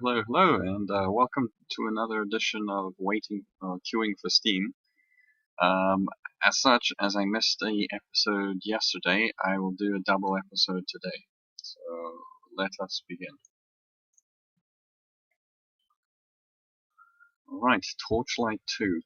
hello, and welcome to another edition of Queuing for Steam. Um, as such, as I missed the episode yesterday, I will do a double episode today. So let us begin. Alright, Torchlight 2.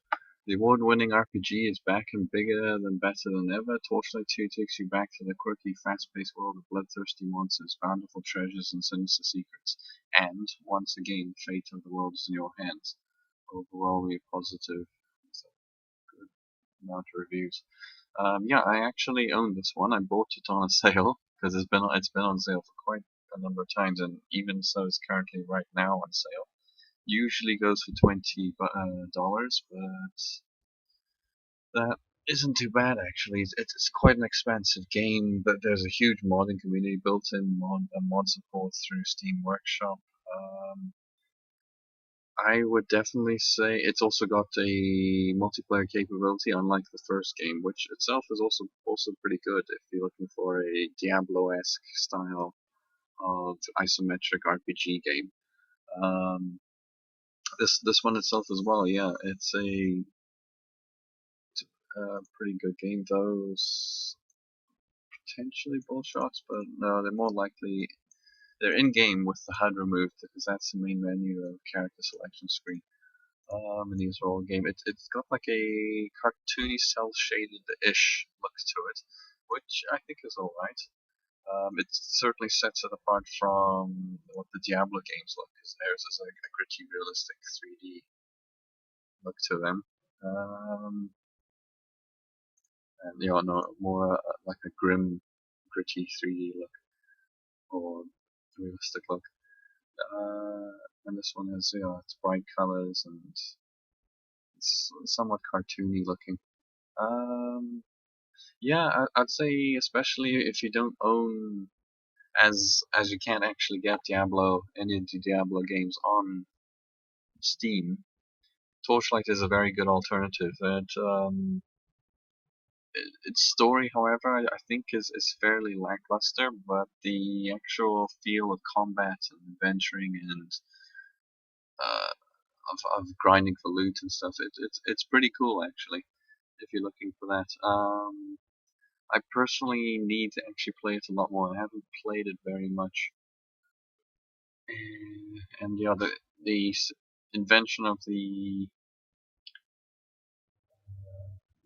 The award-winning RPG is back and bigger than better than ever. Torchlight 2 takes you back to the quirky, fast-paced world of bloodthirsty monsters, bountiful treasures, and sinister secrets. And, once again, fate of the world is in your hands. Overwhelmingly positive. It's a good amount of reviews. Yeah, I actually own this one. I bought it on a sale because it's been on sale for quite a number of times, and even so, it's currently right now on sale. Usually goes for $20, but that isn't too bad actually. It's quite an expensive game, but there's a huge modding community, built-in mod support through Steam Workshop. I would definitely say it's also got a multiplayer capability, unlike the first game, which itself is also pretty good if you're looking for a Diablo-esque style of isometric RPG game. This one itself as well, yeah, it's a pretty good game. Those potentially bull shots, but no, they're more likely they're in game with the HUD removed because that's the main menu of character selection screen. And these are all game. It's got like a cartoony, cel shaded-ish look to it, which I think is alright. It certainly sets it apart from what the Diablo games look, because theirs is a gritty, realistic 3D look to them. And no, more like a grim, gritty 3D look or realistic look. And this one has it's bright colors and it's somewhat cartoony looking. Yeah, I'd say especially if you don't own, as you can't actually get any of the Diablo games on Steam. Torchlight is a very good alternative. Its story, however, I think is fairly lackluster, but the actual feel of combat and adventuring and of grinding for loot and stuff, it's pretty cool actually. If you're looking for that, I personally need to actually play it a lot more. I haven't played it very much, and yeah, the invention of the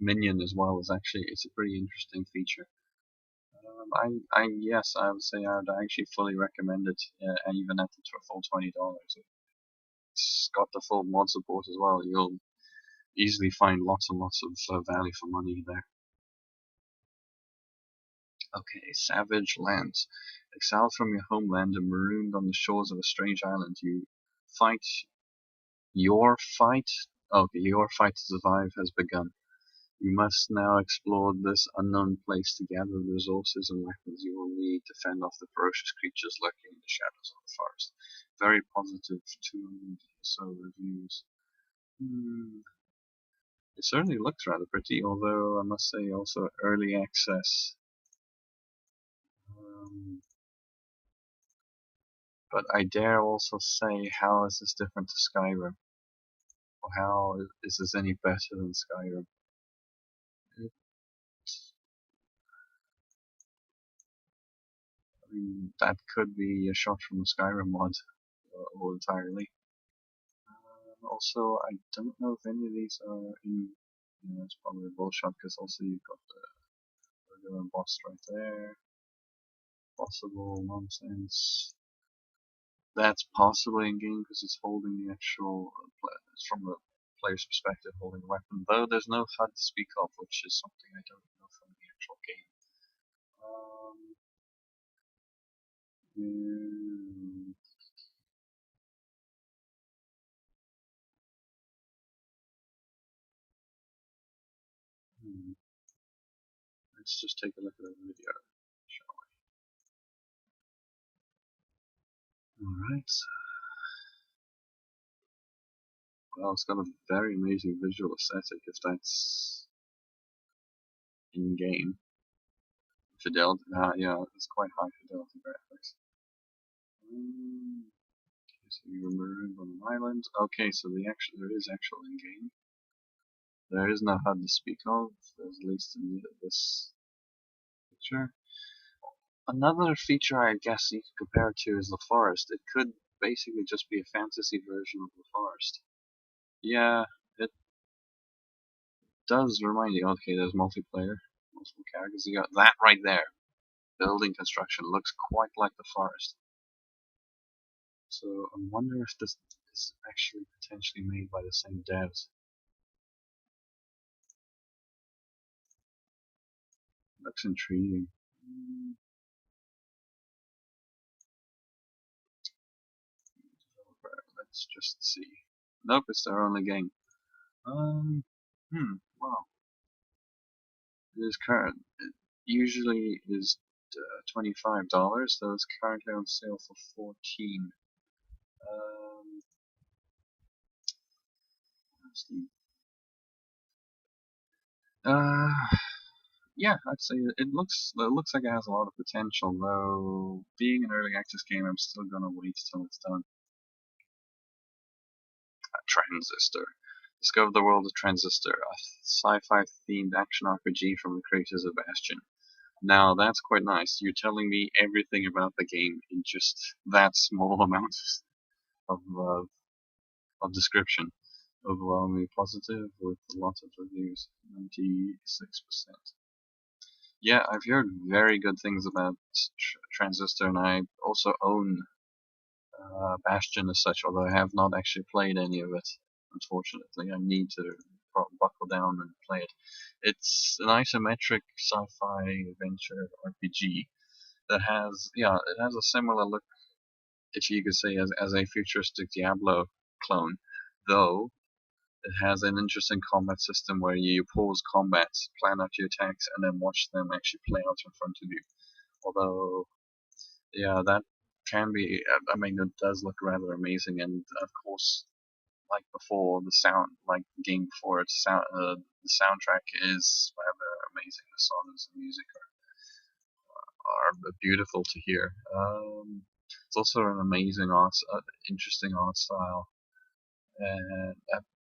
minion as well is actually it's a pretty interesting feature. Yes, I would say I would actually fully recommend it, even at the full $20. It's got the full mod support as well. You'll easily find lots and lots of value for money there. Okay, Savage Lands. Exiled from your homeland and marooned on the shores of a strange island, fight. Your fight. Okay, your fight to survive has begun. You must now explore this unknown place to gather the resources and weapons you will need to fend off the ferocious creatures lurking in the shadows of the forest. Very positive 200 or so reviews. It certainly looks rather pretty, although I must say also early access. But I dare also say, how is this different to Skyrim? Or how is this any better than Skyrim? I mean, that could be a shot from the Skyrim mod entirely. Also, I don't know if any of these are in. It's probably a bullshot because also you've got the regular boss right there. Possible nonsense. That's possibly in game because it's holding the actual. It's from the player's perspective, holding the weapon. Though there's no HUD to speak of, which is something I don't know from the actual game. Let's just take a look at the video, shall we? Alright. Well, it's got a very amazing visual aesthetic if that's in game. Fidelity, yeah, it's quite high fidelity graphics. So you were marooned on an island. Okay, so there is actual in-game. There is no HUD to speak of, at least in this picture. Another feature I guess you could compare it to is the forest. It could basically just be a fantasy version of the forest. Yeah, it does remind you. Okay, there's multiplayer, multiple characters. You got that right there. Building construction looks quite like the forest. So I wonder if this is actually potentially made by the same devs. Looks intriguing. Let's just see. Nope, it's their only game. Wow. It is current. It usually is $25, though it's currently on sale for 14. Um, uh, yeah, I'd say it looks like it has a lot of potential, though being an early access game, I'm still gonna wait till it's done. Transistor. Discover the world of Transistor, a sci-fi themed action RPG from the creators of Bastion. Now that's quite nice. You're telling me everything about the game in just that small amount of description. Overwhelmingly positive with a lot of reviews, 96%. Yeah, I've heard very good things about Transistor, and I also own Bastion as such, although I have not actually played any of it. Unfortunately, I need to buckle down and play it. It's an isometric sci-fi adventure RPG that has, yeah, it has a similar look, if you could say, as a futuristic Diablo clone, though it has an interesting combat system where you pause combat, plan out your attacks, and then watch them actually play out in front of you. Although, yeah, that can be, I mean, it does look rather amazing, and of course, like before, the sound, like the game before, the soundtrack is rather amazing. The songs and music are beautiful to hear. It's also an amazing interesting art style, and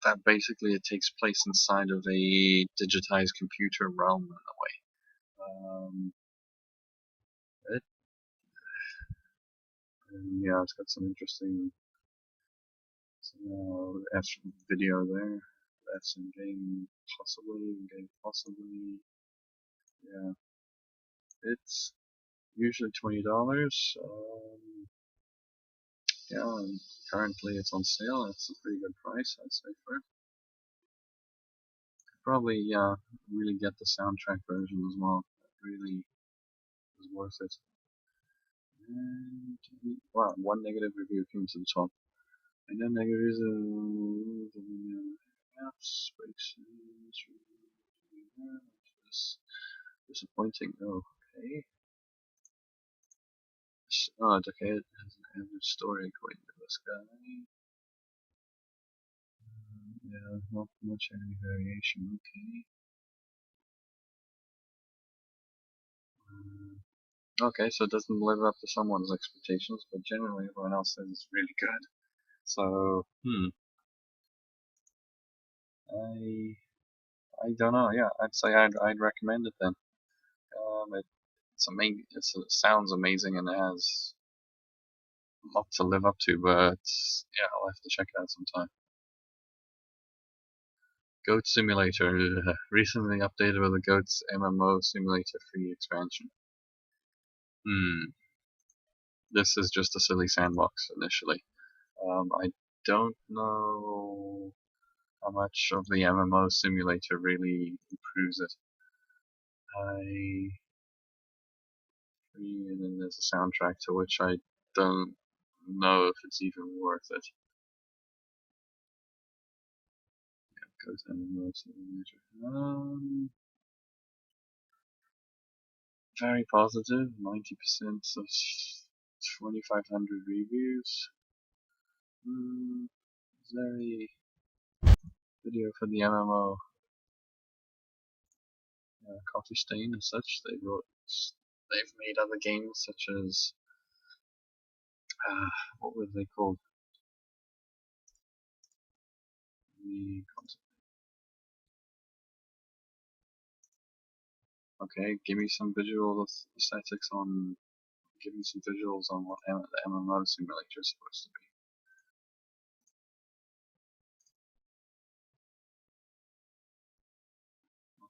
that basically it takes place inside of a digitized computer realm in a way. Um, it, yeah, it's got some interesting video there. That's in game possibly. Yeah, it's usually $20. Yeah, and currently it's on sale. It's a pretty good price, I'd say, for it. Probably, yeah, really get the soundtrack version as well. It really is worth it. And, wow, one negative review came to the top. And then negatives space disappointing. Oh, okay. Oh, okay, it has an average story according to this guy. Yeah, not much any variation. Okay. Okay, so it doesn't live up to someone's expectations, but generally everyone else says it's really good. So, I I don't know. Yeah, I'd say I'd recommend it then. It's amazing. It sounds amazing and it has a lot to live up to, but yeah, I'll have to check it out sometime. Goat Simulator recently updated with the Goats MMO Simulator free expansion. This is just a silly sandbox initially. I don't know how much of the MMO simulator really improves it. And then there's a soundtrack to which I don't know if it's even worth it. Yeah, goes MMO simulator. Very positive, 90% of 2,500 reviews. Very video for the MMO. Coffee Stain and such. They've made other games such as what were they called? me okay, give me some visual aesthetics on. Give me some visuals on what the MMO simulator is supposed to be.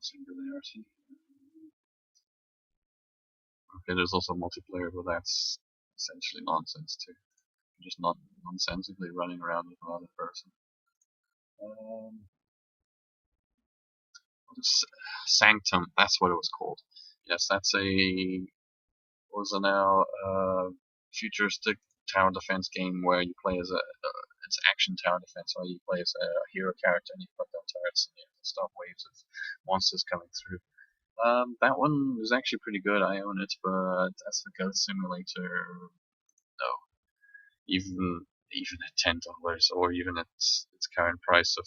Singularity. Okay, there's also multiplayer, but that's essentially nonsense too. Just not nonsensically running around with another person. Sanctum, that's what it was called. Yes, that's a was a now futuristic tower defense game where you play as it's action tower defense where you play as a hero character and you put down turrets and you have to stop waves of monsters coming through. That one is actually pretty good. I own it, but as for Ghost Simulator, no. Even at $10 or even at its current price of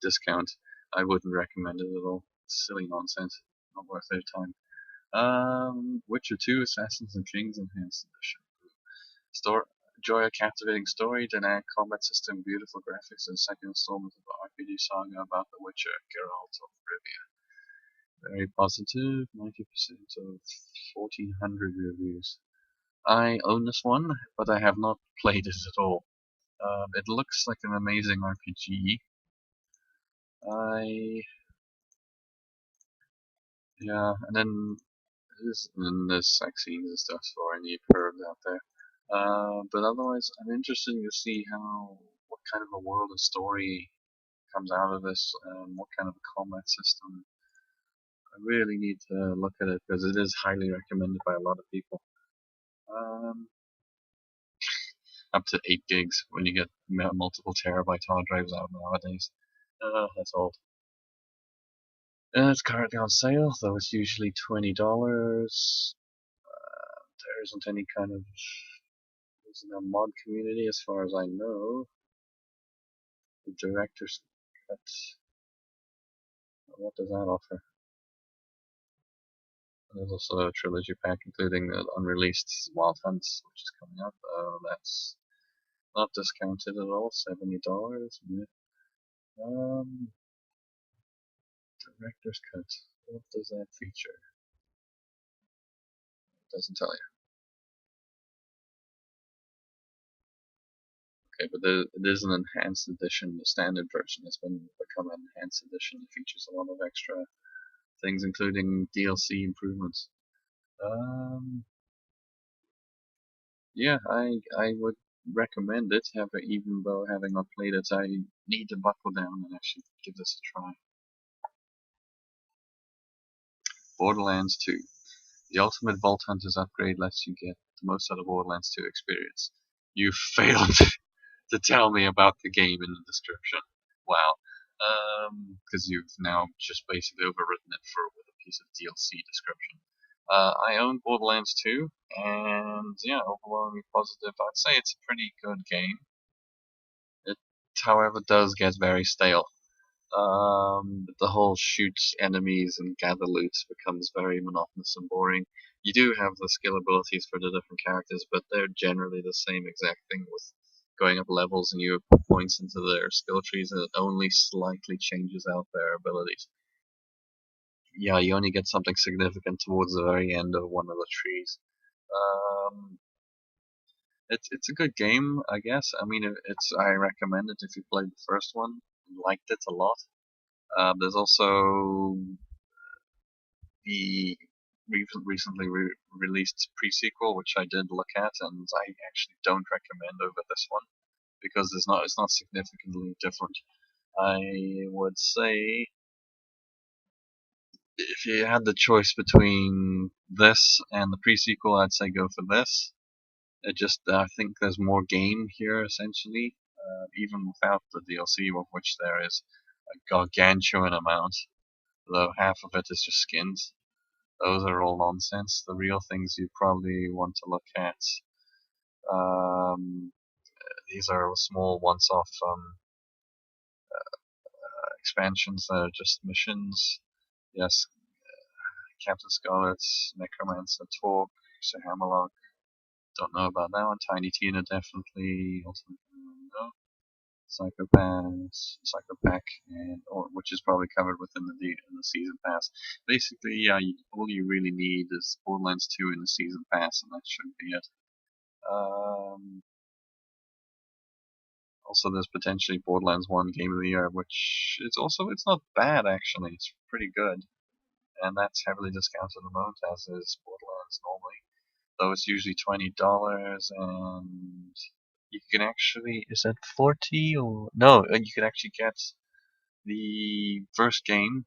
discount, I wouldn't recommend it at all. It's silly nonsense, not worth their time. Witcher 2 Assassins and Kings Enhanced Edition. Enjoy a captivating story, dynamic combat system, beautiful graphics, and second installment of the RPG saga about the Witcher, Geralt of Rivia. Very positive, 90% of 1400 reviews. I own this one, but I have not played it at all. It looks like an amazing RPG. Yeah, and then there's sex scenes and stuff for any pervs out there. But otherwise, I'm interested to see what kind of a world and story comes out of this, what kind of a combat system. I really need to look at it because it is highly recommended by a lot of people. Up to 8 gigs when you get multiple terabyte hard drives out nowadays. That's old. It's currently on sale, though it's usually $20. There isn't any kind of mod community as far as I know. The director's cut. What does that offer? There's also a trilogy pack including the unreleased Wild Hunts, which is coming up. That's not discounted at all, $70. Yeah. Director's cut. What does that feature? It doesn't tell you. Okay, but it is an enhanced edition. The standard version has become an enhanced edition. It features a lot of extra things, including DLC improvements. Yeah, I would recommend it. Even though having not played it, I need to buckle down and actually give this a try. Borderlands 2. The ultimate Vault Hunters upgrade lets you get the most out of Borderlands 2 experience. You failed to tell me about the game in the description. Wow. Because you've now just basically overwritten it with a piece of DLC description. I own Borderlands 2, and yeah, overwhelmingly positive. I'd say it's a pretty good game. It, however, does get very stale. The whole shoot enemies and gather loot becomes very monotonous and boring. You do have the skill abilities for the different characters, but they're generally the same exact thing with going up levels and you put points into their skill trees and it only slightly changes out their abilities. Yeah, you only get something significant towards the very end of one of the trees. Um, it's a good game, I guess. I mean, I recommend it if you played the first one and liked it a lot. There's also the recently released pre-sequel, which I did look at, and I actually don't recommend over this one because it's not significantly different. I would say if you had the choice between this and the pre-sequel, I'd say go for this. I think there's more game here essentially, even without the DLC, of which there is a gargantuan amount, though half of it is just skins. Those are all nonsense. The real things you probably want to look at. Um, these are small once-off expansions that are just missions. Yes, Captain Scarlet, Necromancer, Talk, Sir Hammerlock. Don't know about that one. Tiny Tina definitely. Ultimate, no. Psychopack, and which is probably covered within the season pass. Basically, yeah, all you really need is Borderlands 2 in the season pass, and that should be it. Also, there's potentially Borderlands 1 Game of the Year, which it's not bad actually. It's pretty good, and that's heavily discounted at the moment, as is Borderlands normally. Though it's usually $20, and you can actually, is that 40 or no? You can actually get the first game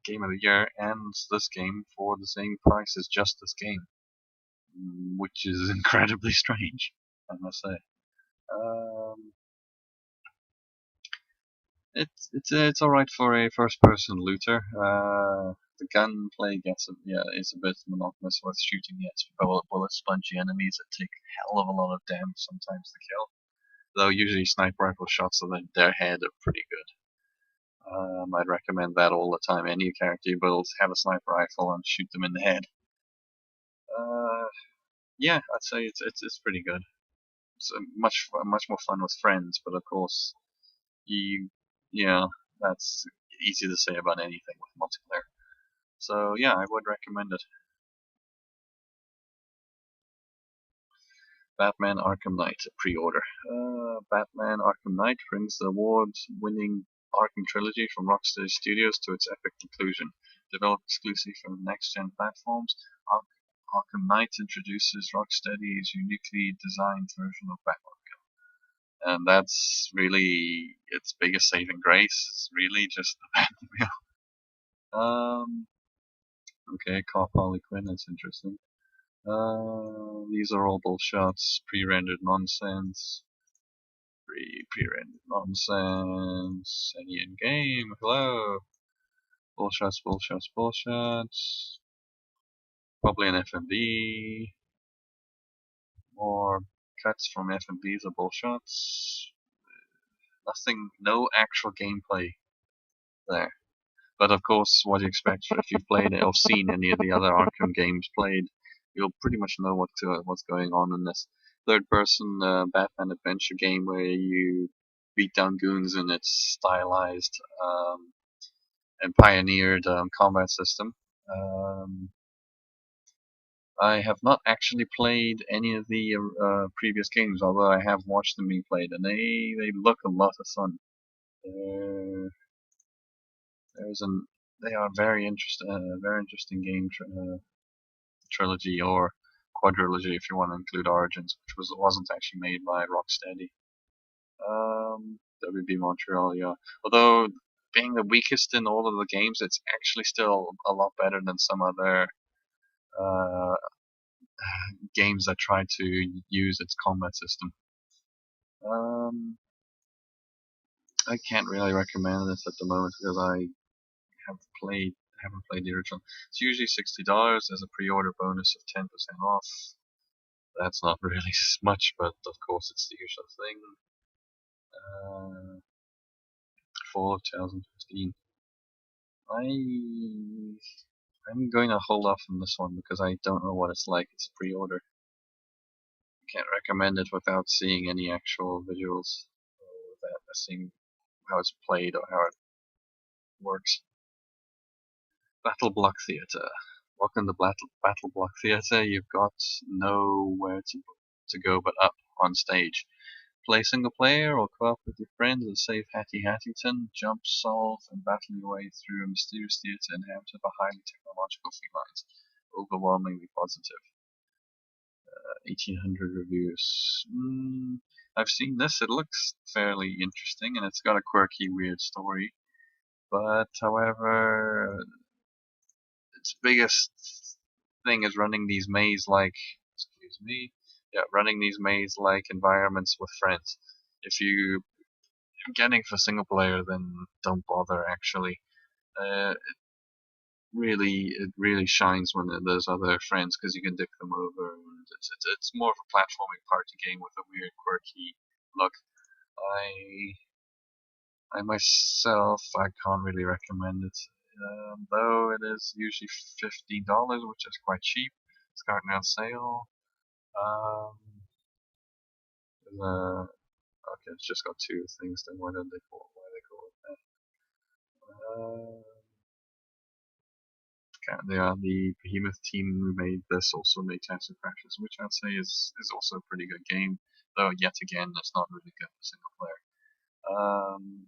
of the year and this game for the same price as just this game, which is incredibly strange, I must say. It's alright for a first-person looter. The gunplay is a bit monotonous with shooting bullet spongy enemies that take a hell of a lot of damage sometimes to kill. Though usually sniper rifle shots of their head are pretty good. I'd recommend that all the time. Any character you build, have a sniper rifle and shoot them in the head. Yeah, I'd say it's pretty good. It's much more fun with friends, but of course, yeah, that's easy to say about anything with multiplayer. So yeah, I would recommend it. Batman Arkham Knight pre-order. Batman Arkham Knight brings the award-winning Arkham trilogy from Rocksteady Studios to its epic conclusion. Developed exclusively for next-gen platforms, Arkham Knight introduces Rocksteady's uniquely designed version of Batman. And that's really its biggest saving grace. Is really just the Batmobile. Okay, Cop Harley Quinn. That's interesting. These are all bullshots, pre-rendered nonsense. Pre-rendered nonsense. Any in-game? Hello. Bullshots. Probably an FMV. More cuts from FMVs or bullshots. Nothing, no actual gameplay there. But of course, what do you expect? If you've played or seen any of the other Arkham games played, you'll pretty much know what's going on in this third-person Batman adventure game where you beat down goons, and it's stylized and pioneered combat system. I have not actually played any of the previous games, although I have watched them being played, and they look a lot of fun. They are very interesting game trilogy or quadrilogy if you want to include Origins, which wasn't actually made by Rocksteady. WB Montreal, yeah. Although being the weakest in all of the games, it's actually still a lot better than some other games that try to use its combat system. I can't really recommend this at the moment because I haven't played the original. It's usually $60. There's a pre-order bonus of 10% off. That's not really much, but of course it's the usual thing. Fall of 2015. I'm going to hold off on this one because I don't know what it's like. It's a pre-order. Can't recommend it without seeing any actual visuals, or without seeing how it's played or how it works. BattleBlock Theater. Welcome to BattleBlock Theater. You've got nowhere to go but up on stage. Play single player or co-op with your friends and save Hattington, jump, solve, and battle your way through a mysterious theater inhabited by highly technological felines. Overwhelmingly positive. 1800 reviews. I've seen this. It looks fairly interesting, and it's got a quirky, weird story. But, however, its biggest thing is running these maze-like, running these maze-like environments with friends. If you're getting for single player, then don't bother. Actually, it really shines when there's other friends because you can dick them over. And it's more of a platforming party game with a weird, quirky look. I myself, I can't really recommend it. Though it is usually $50, which is quite cheap. It's currently on sale. it's just got two things, then why don't they call it that? The Behemoth team who made this also made Castle Crashers, which I'd say is also a pretty good game, though yet again it's not really good for single player.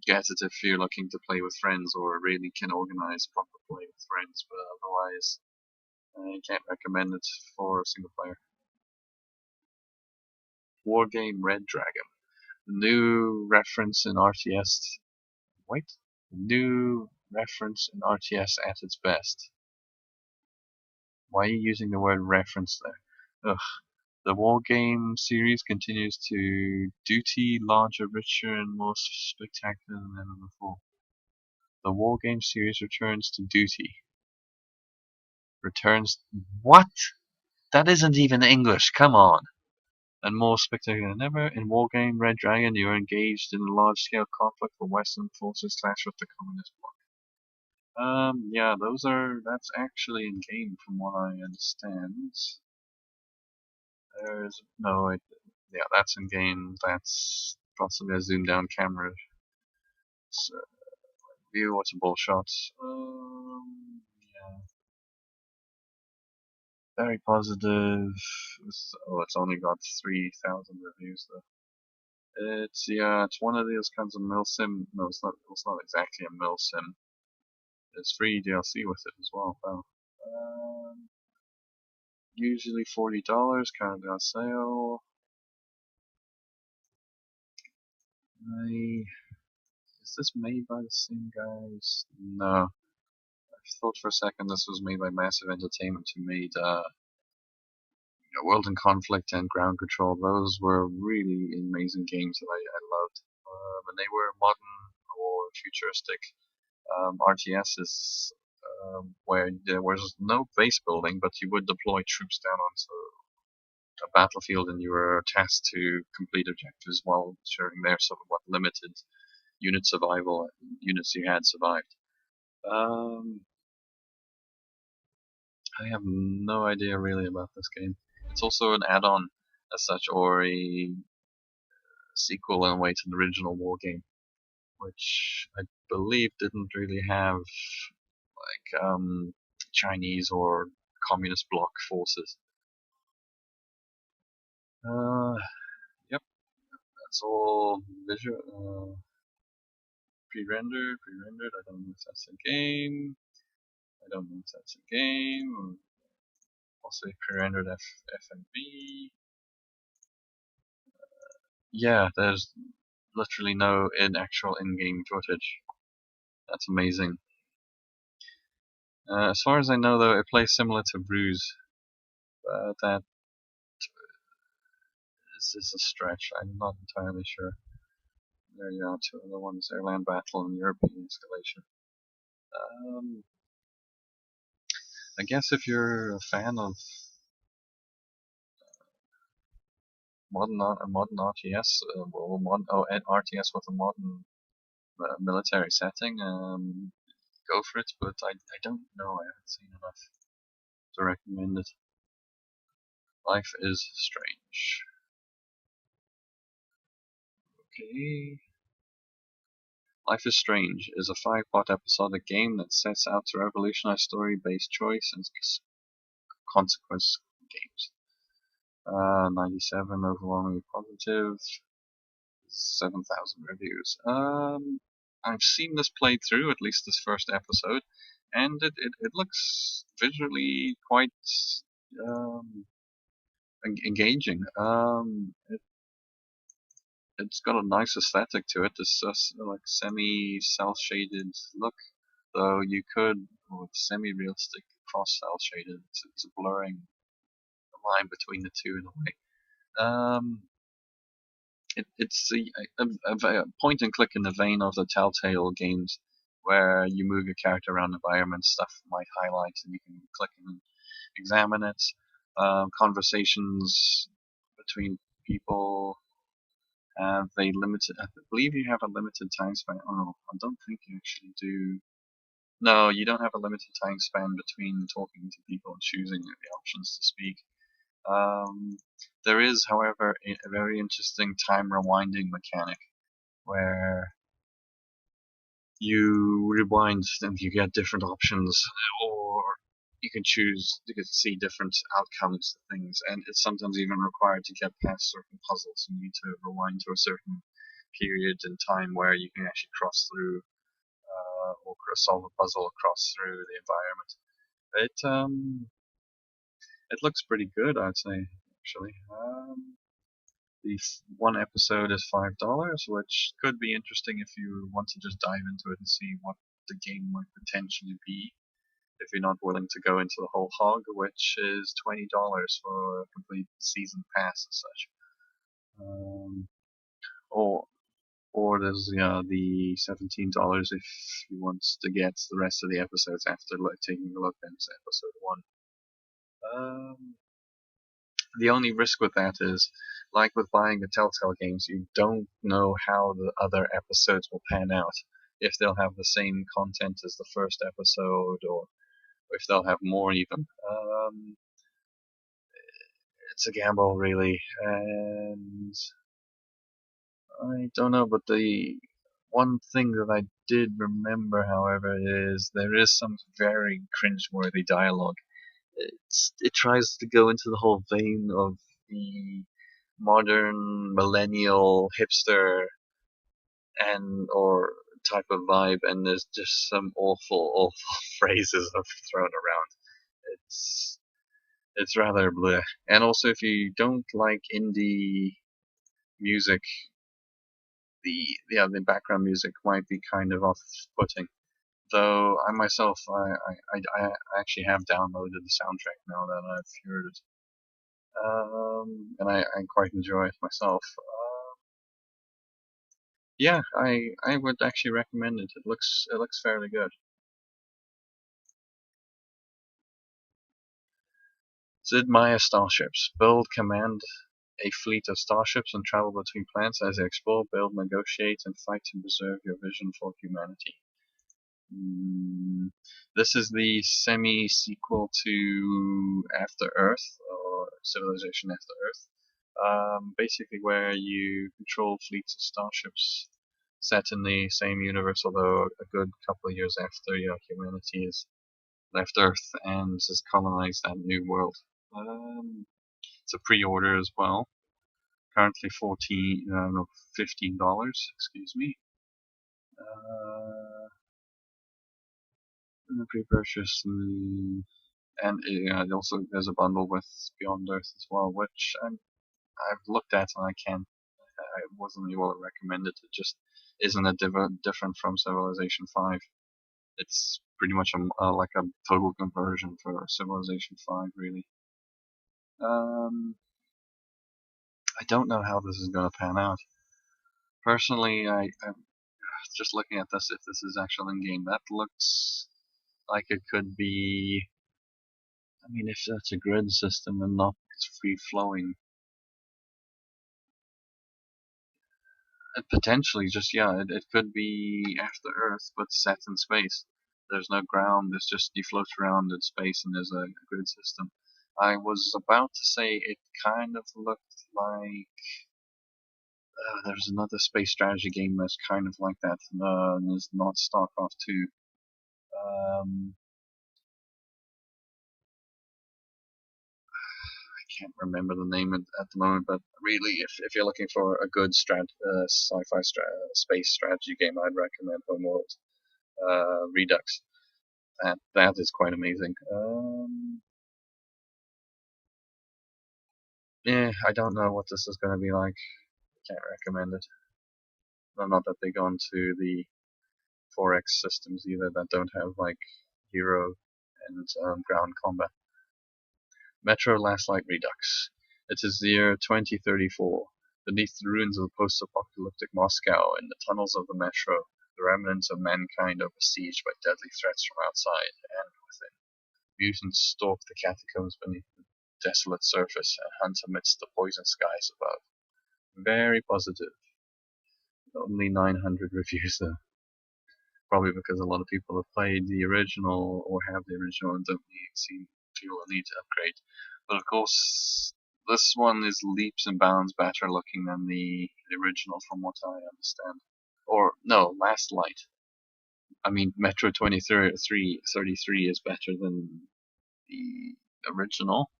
Get it if you're looking to play with friends or really can organize proper play with friends, but otherwise I can't recommend it for single player. Wargame Red Dragon. New reference in RTS. Wait. New reference in RTS at its best. Why are you using the word reference there? Ugh. The Wargame series continues to duty larger, richer, and more spectacular than ever before. The Wargame series returns to duty. Returns. What? That isn't even English. Come on. And more spectacular than ever, in Wargame Red Dragon, you are engaged in a large-scale conflict where Western forces clash with the Communist bloc. Yeah, that's actually in game from what I understand. Yeah, that's in game. That's possibly a zoomed down camera. So, view, watchable shots. Yeah. Very positive. It's only got 3,000 reviews though. It's one of those kinds of milsim. No, it's not. It's not exactly a milsim. There's free DLC with it as well. Wow. Usually $40, currently on sale. Is this made by the same guys? No. I thought for a second this was made by Massive Entertainment, who made World in Conflict and Ground Control. Those were really amazing games that I loved. And they were modern or futuristic RTSs where there was no base building, but you would deploy troops down onto a battlefield and you were tasked to complete objectives while ensuring their sort of what limited unit survival units you had survived. I have no idea really about this game. It's also an add-on as such, or a sequel in a way to the original Wargame, which I believe didn't really have like Chinese or communist bloc forces. Yep, that's all visual, pre-rendered. I don't know if that's a game. Possibly pre-rendered FMV. Yeah, there's literally no actual in-game footage. That's amazing. As far as I know, though, it plays similar to Bruise, but that is a stretch. I'm not entirely sure. There you are, two other ones: Airland Battle and European Escalation. I guess if you're a fan of modern RTS, RTS with a modern military setting, go for it. But I don't know. I haven't seen enough to recommend it. Life is Strange. Okay. Life is Strange is a 5-part episodic game that sets out to revolutionize story-based choice and consequence games. 97 overwhelmingly positive, 7,000 reviews. I've seen this played through, at least this first episode, and it looks visually quite engaging. It's got a nice aesthetic to it. This like semi-cel shaded look, though you could, with semi-realistic cross-cel shaded, it's blurring the line between the two in a way. It's a point and click in the vein of the Telltale games, where you move your character around the environment, stuff might highlight, and you can click and examine it. Conversations between people have a limited. I believe you have a limited time span. Oh, I don't think you actually do. No, you don't have a limited time span between talking to people and choosing the options to speak. There is, however, a very interesting time rewinding mechanic where you rewind and you get different options, or you can choose to see different outcomes to things, and it's sometimes even required to get past certain puzzles. You need to rewind to a certain period in time where you can actually cross through or solve a puzzle across through the environment. It looks pretty good, I'd say, actually. The one episode is $5, which could be interesting if you want to just dive into it and see what the game might potentially be. If you're not willing to go into the whole hog, which is $20 for a complete season pass and such. Or there's the $17 if you want to get the rest of the episodes after taking a look at episode 1. The only risk with that is, like with buying the Telltale games, you don't know how the other episodes will pan out. If they'll have the same content as the first episode, or if they'll have more even. It's a gamble, really, and I don't know, but the one thing that I did remember, however, is there is some very cringeworthy dialogue. It tries to go into the whole vein of the modern millennial hipster or type of vibe, and there's just some awful phrases are thrown around. It's rather bleh. And also, if you don't like indie music, the background music might be kind of off-putting. Though I myself, I actually have downloaded the soundtrack now that I've heard it, and I quite enjoy it myself. Yeah, I would actually recommend it. It looks fairly good. Meier Starships. Build, command a fleet of starships and travel between planets as they explore, build, negotiate, and fight to preserve your vision for humanity. This is the semi-sequel to After Earth, or Civilization After Earth. Basically where you control fleets of starships set in the same universe, although a good couple of years after humanity has left Earth and has colonized that new world. It's a pre-order as well. Currently $15. Excuse me. Pre-purchase, and also there's a bundle with Beyond Earth as well, which I've looked at and I wasn't really well recommended. It just isn't a different from Civilization 5. It's pretty much like a total conversion for Civilization 5, really. I don't know how this is going to pan out. Personally, I'm just looking at this, if this is actual in-game, that looks like it could be, I mean, if that's a grid system and not free-flowing, potentially just, it could be After Earth, but set in space. There's no ground, it's just you float around in space and there's a grid system. I was about to say it kind of looked like there's another space strategy game that's kind of like that, and it's not StarCraft 2. I can't remember the name at the moment, but really, if you're looking for a good sci-fi space strategy game, I'd recommend Homeworld Redux. That is quite amazing. Yeah, I don't know what this is going to be like. Can't recommend it. I'm not that big onto the 4X systems either that don't have like hero and ground combat. Metro Last Light Redux. It is the year 2034. Beneath the ruins of the post-apocalyptic Moscow, in the tunnels of the metro, the remnants of mankind are besieged by deadly threats from outside and within. Mutants stalk the catacombs beneath the desolate surface and hunt amidst the poison skies above. Very positive. Only 900 reviews though. Probably because a lot of people have played the original or have the original and don't feel a need to upgrade. But of course, this one is leaps and bounds better looking than the original, from what I understand. No, Last Light. I mean, Metro 2033 is better than the original.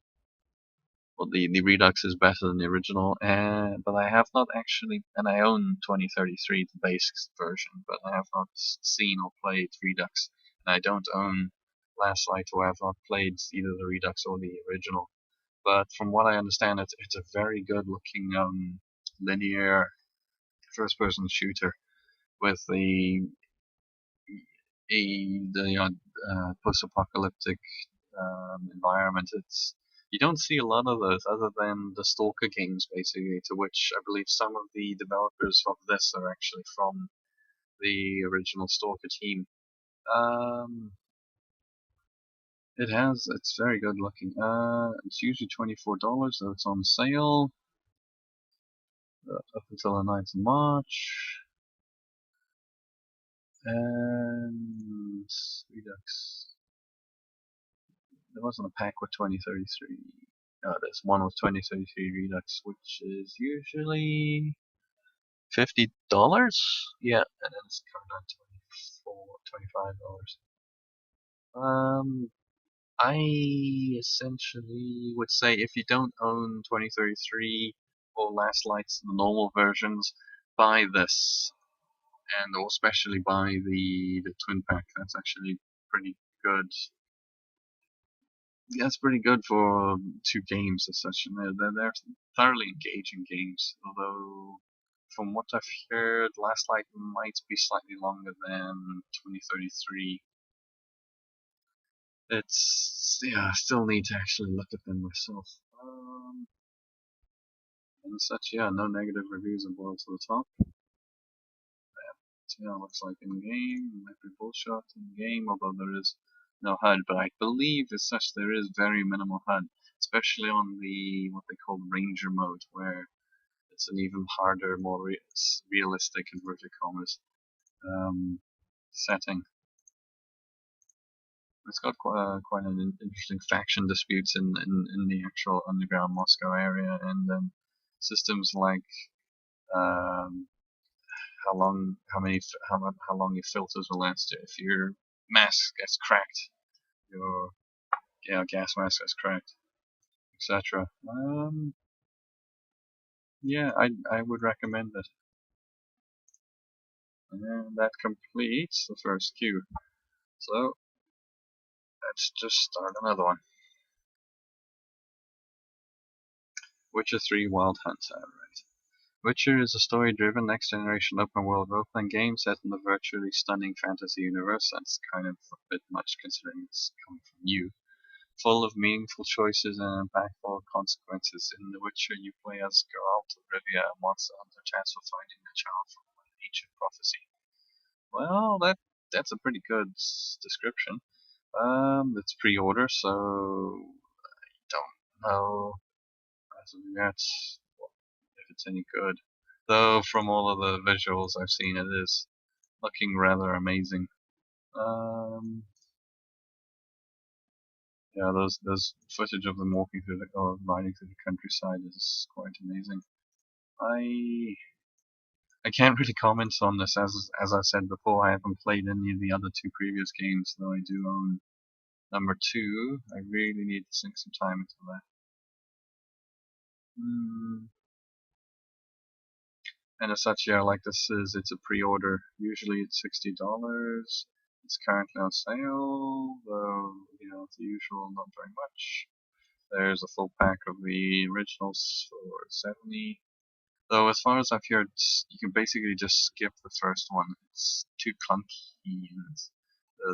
Well, the Redux is better than the original, but I have not actually, and I own 2033, the base version, but I have not seen or played Redux, and I don't own Last Light, or I have not played either the Redux or the original. But from what I understand, it's a very good looking linear first person shooter with the post-apocalyptic environment. You don't see a lot of those other than the Stalker games, basically, to which I believe some of the developers of this are actually from the original Stalker team. It's very good looking. It's usually $24, though it's on sale up until the 9th of March. And Redux. There wasn't a pack with 2033. There's one with 2033 Redux, which is usually $50. Yeah, and then it's coming down to $25. I essentially would say if you don't own 2033 or Last Lights, the normal versions, buy this, and or especially buy the twin pack. That's actually pretty good. Yeah, it's pretty good for 2 games as such, and they're thoroughly engaging games. Although, from what I've heard, Last Light might be slightly longer than 2033. I still need to actually look at them myself. And as such, yeah, no negative reviews and boiled to the top. Yeah, looks like in game, might be bullshot in game, although there is no HUD, but I believe as such there is very minimal HUD, especially on the what they call Ranger mode, where it's an even harder, more realistic inverted commas setting. It's got quite an interesting faction disputes in the actual underground Moscow area, and then systems like how long your filters will last. If your mask gets cracked, your gas mask gets cracked, etc. Yeah, I would recommend it. And that completes the first queue. So let's just start another one. Witcher 3 Wild Hunt. Alright. Witcher is a story-driven, next-generation open-world role-playing game set in the virtually stunning fantasy universe. That's kind of a bit much considering it's coming from you. Full of meaningful choices and impactful consequences. In The Witcher, you play as Geralt of Rivia, a monster hunter tasked with finding a child from an ancient prophecy. Well, that's a pretty good description. It's pre-order, so I don't know as of yet if it's any good. Though from all of the visuals I've seen, it is looking rather amazing. Yeah, those footage of them walking through or riding through the countryside is quite amazing. I can't really comment on this as I said before. I haven't played any of the other 2 previous games, though I do own number 2. I really need to sink some time into that. And as such, yeah, like it's a pre-order. Usually it's $60. It's currently on sale, though it's the usual, not very much. There's a full pack of the originals for $70. Though as far as I've heard, you can basically just skip the first one. It's too clunky, and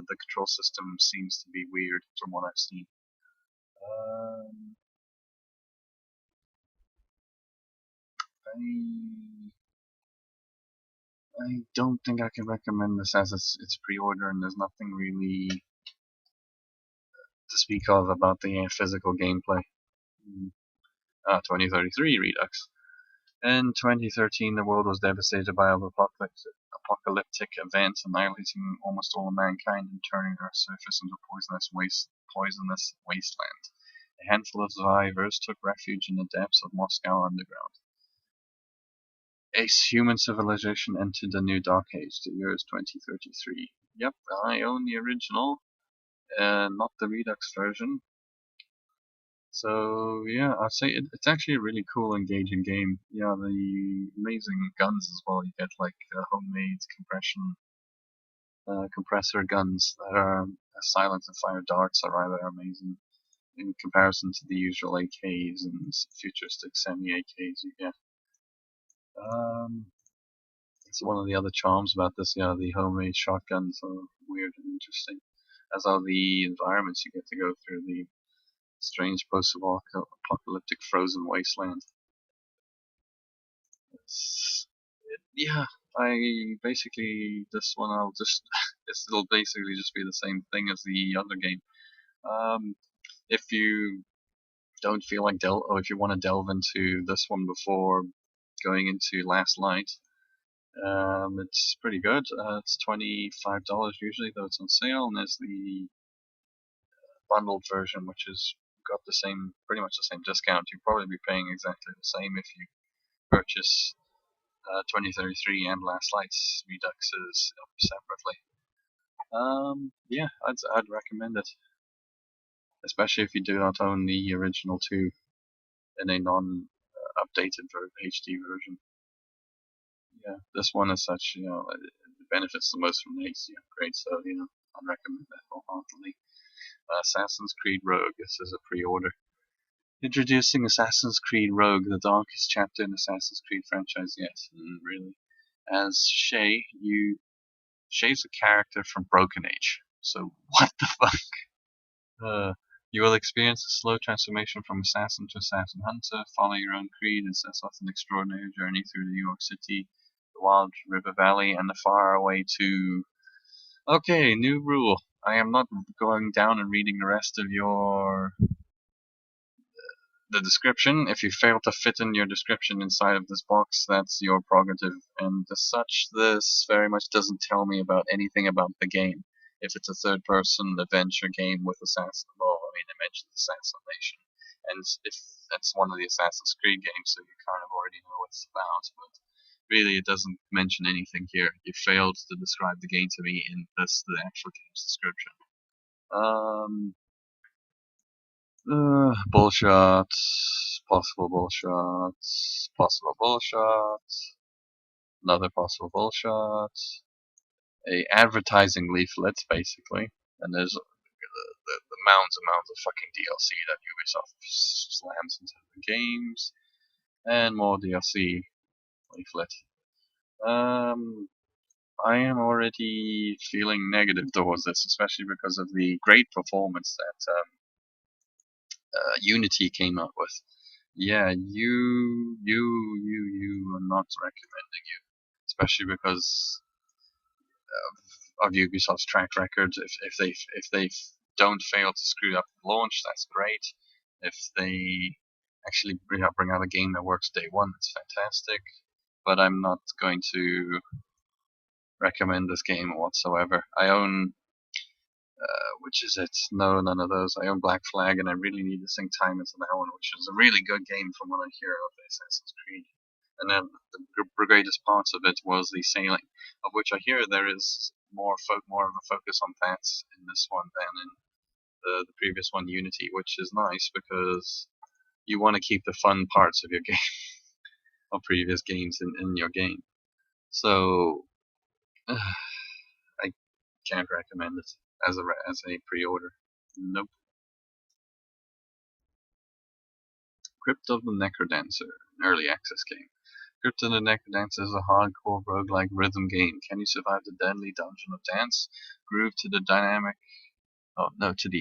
the control system seems to be weird from what I've seen. I don't think I can recommend this as it's pre-order, and there's nothing really to speak of about the physical gameplay. 2033 Redux. In 2013, the world was devastated by an apocalyptic event, annihilating almost all of mankind and turning Earth's surface into a poisonous wasteland. A handful of survivors took refuge in the depths of Moscow underground. As human civilization entered the new dark age. The year is 2033. Yep, I own the original, not the Redux version. So yeah, I'd say it's actually a really cool, engaging game. Yeah, the amazing guns as well. You get like homemade compressor guns that are silent and fire darts are rather amazing in comparison to the usual AKs and futuristic semi-AKs you get. It's one of the other charms about this. Yeah, the homemade shotguns are weird and interesting, as are the environments you get to go through. The strange post-apocalyptic frozen wasteland. Yeah, I basically this one I'll just it'll basically just be the same thing as the other game. Um, if you don't feel like or if you want to delve into this one before going into Last Light, it's pretty good. It's $25 usually, though it's on sale, and there's the bundled version, which has got the same, pretty much the same discount. You'll probably be paying exactly the same if you purchase 2033 and Last Light's Reduxes separately. Yeah, I'd recommend it, especially if you do not own the original 2 in a non-updated HD version. Yeah, this one is such, it benefits the most from the HD upgrade, so I'd recommend that wholeheartedly. Assassin's Creed Rogue. This is a pre-order. Introducing Assassin's Creed Rogue, the darkest chapter in Assassin's Creed franchise yet. Really. As Shay's a character from Broken Age. So what the fuck? You will experience a slow transformation from assassin to assassin hunter, follow your own creed, and set off an extraordinary journey through New York City, the Wild River Valley, and the faraway to... Okay, new rule. I am not going down and reading the rest of the description. If you fail to fit in your description inside of this box, that's your prerogative. And as such, this very much doesn't tell me about anything about the game. If it's a third-person adventure game with assassin, well, I mean, it mentions assassination, and if that's one of the Assassin's Creed games, so you kind of already know what it's about. But really, it doesn't mention anything here. You failed to describe the game to me in the actual game's description. Bullshot, possible bullshot, possible bullshot, another possible bullshot, a advertising leaflet basically, and there's the mounds and mounds of fucking DLC that Ubisoft slams into the games, and more DLC leaflet. I am already feeling negative towards this, especially because of the great performance that Unity came up with. Yeah, you are not recommending you, especially because of Ubisoft's track record. If they don't fail to screw up the launch, that's great. If they actually bring out a game that works day one, that's fantastic. But I'm not going to recommend this game whatsoever. I own which is it? No, none of those. I own Black Flag, and I really need to sink time into that one, which is a really good game from what I hear of Assassin's Creed. And then the greatest parts of it was the sailing, of which I hear there is more of a focus on that in this one than in the previous one, Unity, which is nice because you want to keep the fun parts of your game, of previous games in your game. So I can't recommend it as a pre-order. Nope. Crypt of the NecroDancer, an early access game. Crypt of the NecroDancer is a hardcore roguelike rhythm game. Can you survive the deadly dungeon of dance? Groove to the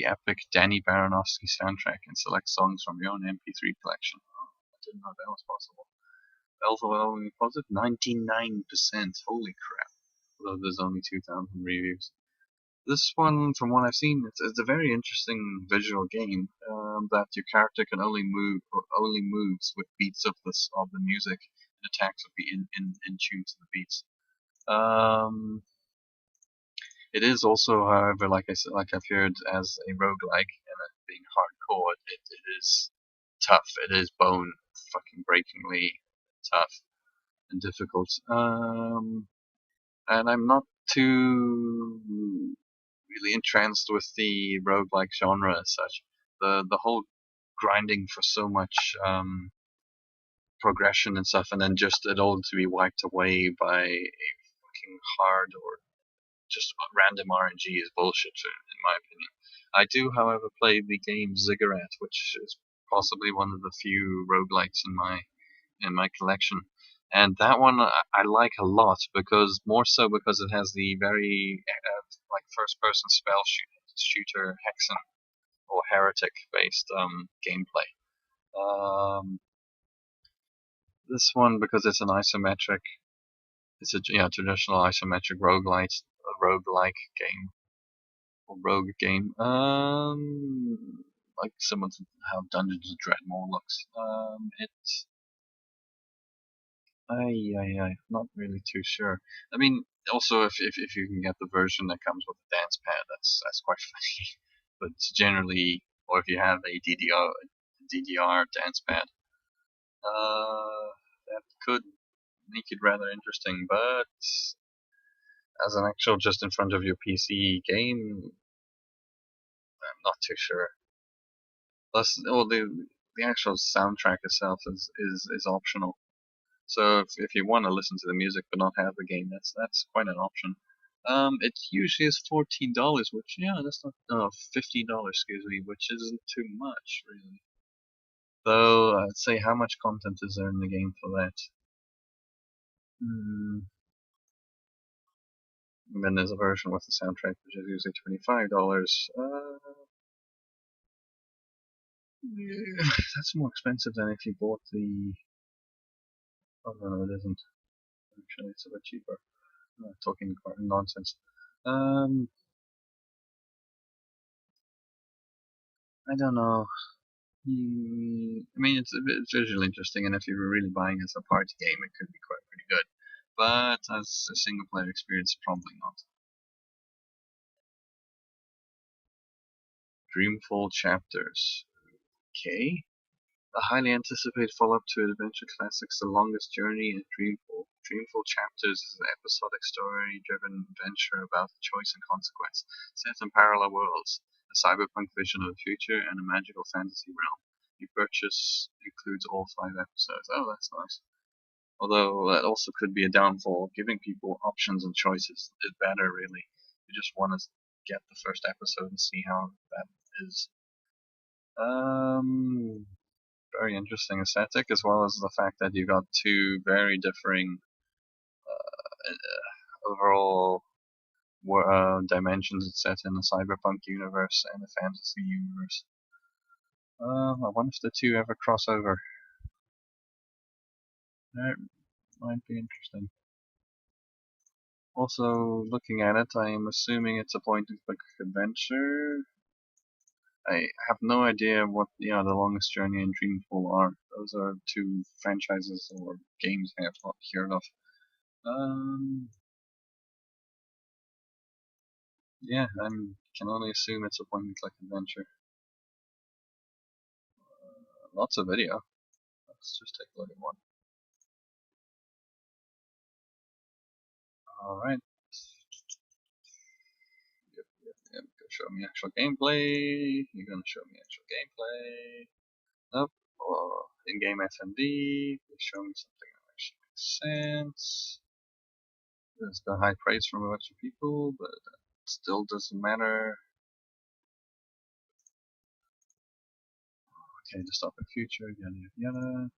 epic Danny Baranowski soundtrack and select songs from your own MP3 collection. Oh, I didn't know that was possible. Overwhelmingly positive, 99%. Holy crap! Although there's only 2,000 reviews. This one, from what I've seen, it's a very interesting visual game that your character can only moves with beats of the music, and attacks would be in tune to the beats. It is also, however, like I said, like I've heard, as a roguelike and it being hardcore, it is tough. It is bone fucking breakingly tough. and difficult. And I'm not too really entranced with the roguelike genre as such. The whole grinding for so much progression and stuff, and then just it all to be wiped away by a fucking hard or just random RNG is bullshit, in my opinion. I do, however, play the game Ziggurat, which is possibly one of the few roguelikes in my collection. And that one I like a lot because more so because it has the very like first person spell shooter hexen or heretic based gameplay. This one because it's an isometric, it's a traditional isometric roguelike game or rogue game. Like similar to how Dungeons and Dreadmore looks. Not really too sure. I mean, also if you can get the version that comes with a dance pad, that's quite funny. But generally, or if you have a DDR dance pad, that could make it rather interesting. But as an actual just in front of your PC game, I'm not too sure. Plus, well, the actual soundtrack itself is optional. So if you want to listen to the music but not have the game, that's quite an option. It usually is $14, which that's not $15, excuse me, which isn't too much really. Though I'd say how much content is there in the game for that? And then there's a version with the soundtrack, which is usually $25. That's more expensive than if you bought the. Oh no, it isn't. Actually, it's a bit cheaper. Talking nonsense. I don't know. I mean, it's visually interesting, and if you were really buying it as a party game, it could be quite pretty good. But as a single player experience, probably not. Dreamfall Chapters. Okay. A highly anticipated follow-up to adventure classics The Longest Journey and Dreamfall. Dreamfall Chapters is an episodic story-driven adventure about choice and consequence, set in parallel worlds, a cyberpunk vision of the future, and a magical fantasy realm. Your purchase includes all 5 episodes. Oh, that's nice. Although that also could be a downfall. Giving people options and choices is better, really. You just want to get the first episode and see how that is. Very interesting aesthetic, as well as the fact that you got two very differing overall dimensions. It's set in a cyberpunk universe and a fantasy universe. I wonder if the two ever cross over. That might be interesting. Also, looking at it, I am assuming it's a point-and-click adventure. I have no idea what The Longest Journey and Dreamfall are. Those are two franchises or games I have not heard of. Yeah, I can only assume it's a point-and-click adventure. Lots of video. Let's just take a look at one. Alright. Yep. Go show me actual gameplay. You're gonna show me actual gameplay. Nope. In-game FMD. Show me something that actually makes sense. There's been high praise from a bunch of people, but it still doesn't matter. Okay, dystopic future, yada yada yada.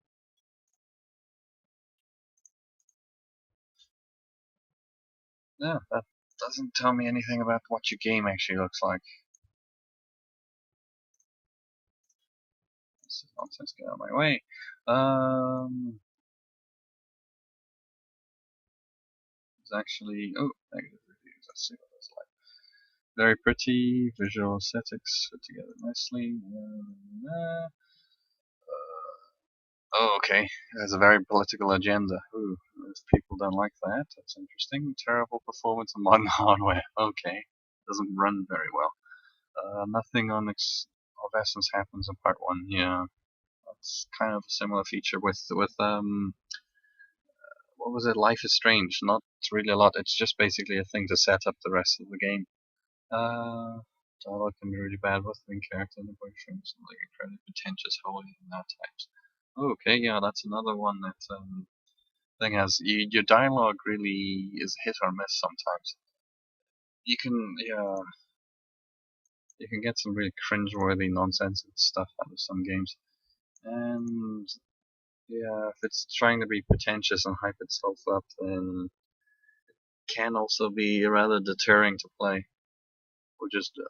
No, that doesn't tell me anything about what your game actually looks like. This is nonsense, get out of my way. It's actually, negative reviews, let's see what that's like. Very pretty, visual aesthetics put together nicely. Okay, it has a very political agenda. Ooh, if people don't like that, that's interesting. Terrible performance on modern hardware. Okay, doesn't run very well. Nothing of essence happens in part 1. Yeah, that's kind of a similar feature with what what was it? Life is Strange. Not really a lot. It's just basically a thing to set up the rest of the game. Dialogue can be really bad with the main character and the boyfriend. Like incredibly pretentious, holy and that types. Okay, yeah, that's another one that thing has. Your dialogue really is hit or miss sometimes. You can, yeah, you can get some really cringeworthy nonsense and stuff out of some games. And yeah, if it's trying to be pretentious and hype itself up, then it can also be rather deterring to play, or just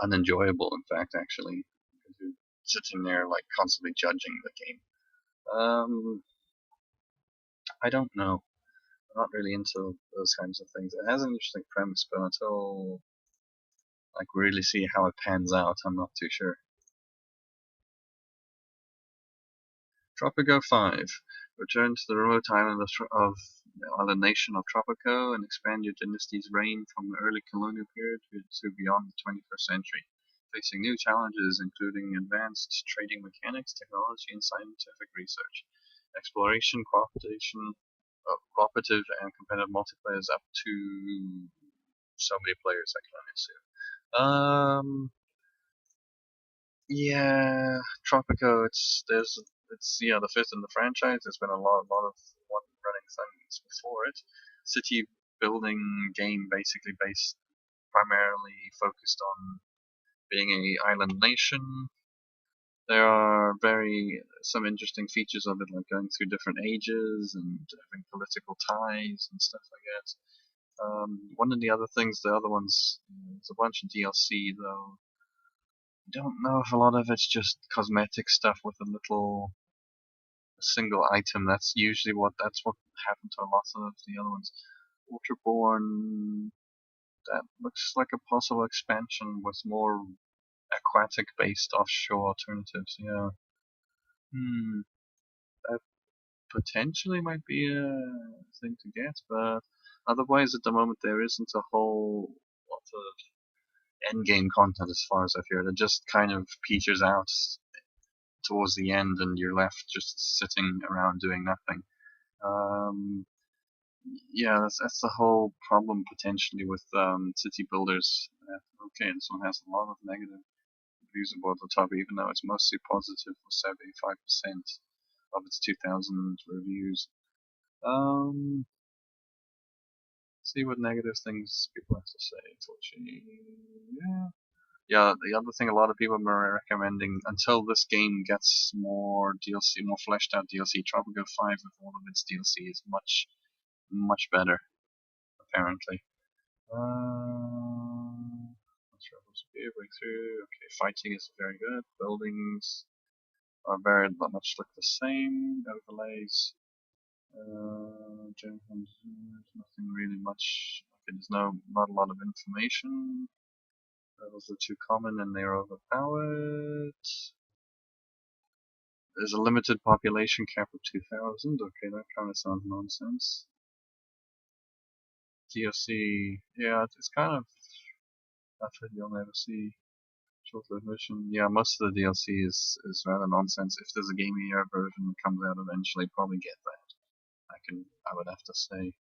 unenjoyable. In fact, actually, because you're sitting there like constantly judging the game. I don't know. I'm not really into those kinds of things. It has an interesting premise, but until like really see how it pans out, I'm not too sure. Tropico 5. Return to the remote island of the island nation of Tropico and expand your dynasty's reign from the early colonial period to beyond the 21st century, facing new challenges including advanced trading mechanics, technology, and scientific research. Exploration, cooperative, and competitive multiplayer is up to so many players, I can only assume. Yeah, Tropico. It's the fifth in the franchise. There's been a lot of one running things before it. City building game, basically based primarily focused on being a island nation. There are some interesting features of it, like going through different ages and having political ties and stuff like that. One of the other things, the other ones, there's a bunch of DLC though. I don't know if a lot of it's just cosmetic stuff with a single item. That's what happened to a lot of the other ones. Waterborne, that looks like a possible expansion with more aquatic based offshore alternatives. Yeah. That potentially might be a thing to get, but otherwise at the moment there isn't a whole lot of end game content as far as I've heard. It just kind of peters out towards the end, and you're left just sitting around doing nothing. Yeah, that's the whole problem potentially with city builders. Okay, this one has a lot of negative reviews about the top, even though it's mostly positive for 75% of its 2,000 reviews. See what negative things people have to say. Yeah. Yeah, the other thing a lot of people are recommending until this game gets more DLC, more fleshed out DLC, Tropico 5 with all of its DLC is much better, apparently. Let's be a breakthrough. Okay, fighting is very good. Buildings are very much look the same. Overlays. Nothing really much. Okay, there's not a lot of information. Those are too common and they're overpowered. There's a limited population cap of 2,000. Okay, that kind of sounds nonsense. DLC, yeah, it's kind of effort you'll never see. Short-lived mission, yeah, most of the DLC is rather nonsense. If there's a Game of the Year version that comes out eventually, probably get that. I would have to say.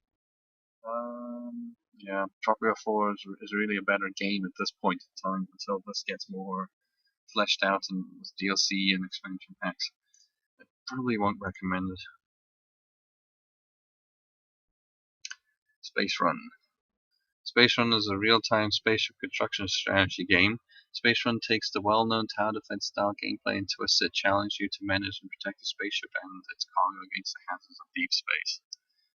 Yeah, Tropico 4 is really a better game at this point in time until this gets more fleshed out and with DLC and expansion packs. I probably won't recommend it. Space Run. Space Run is a real-time spaceship construction strategy game. Space Run takes the well-known tower defense style gameplay and twists it, challenge you to manage and protect the spaceship and its cargo against the hazards of deep space.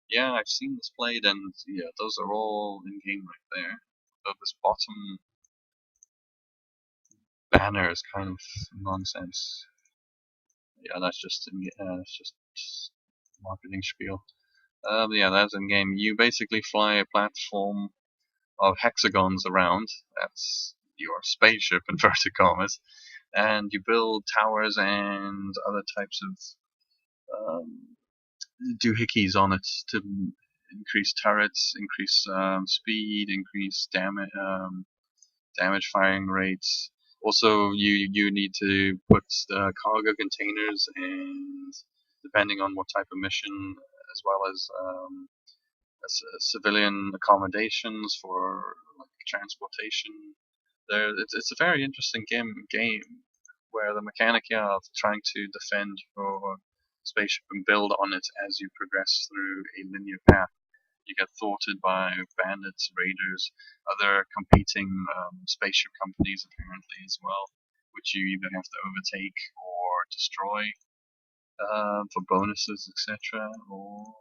Yeah, I've seen this played, and yeah, those are all in game right there. Though this bottom banner is kind of nonsense. Yeah, that's just marketing spiel. Yeah, that's in game. You basically fly a platform of hexagons around. That's your spaceship, inverted commas, and you build towers and other types of doohickeys on it to increase turrets, increase speed, increase damage firing rates. Also, you need to put cargo containers and depending on what type of mission, as well as civilian accommodations for like transportation. It's a very interesting game where the mechanic, of trying to defend your spaceship and build on it as you progress through a linear path. You get thwarted by bandits, raiders, other competing spaceship companies apparently as well, which you either have to overtake or destroy for bonuses, etc., or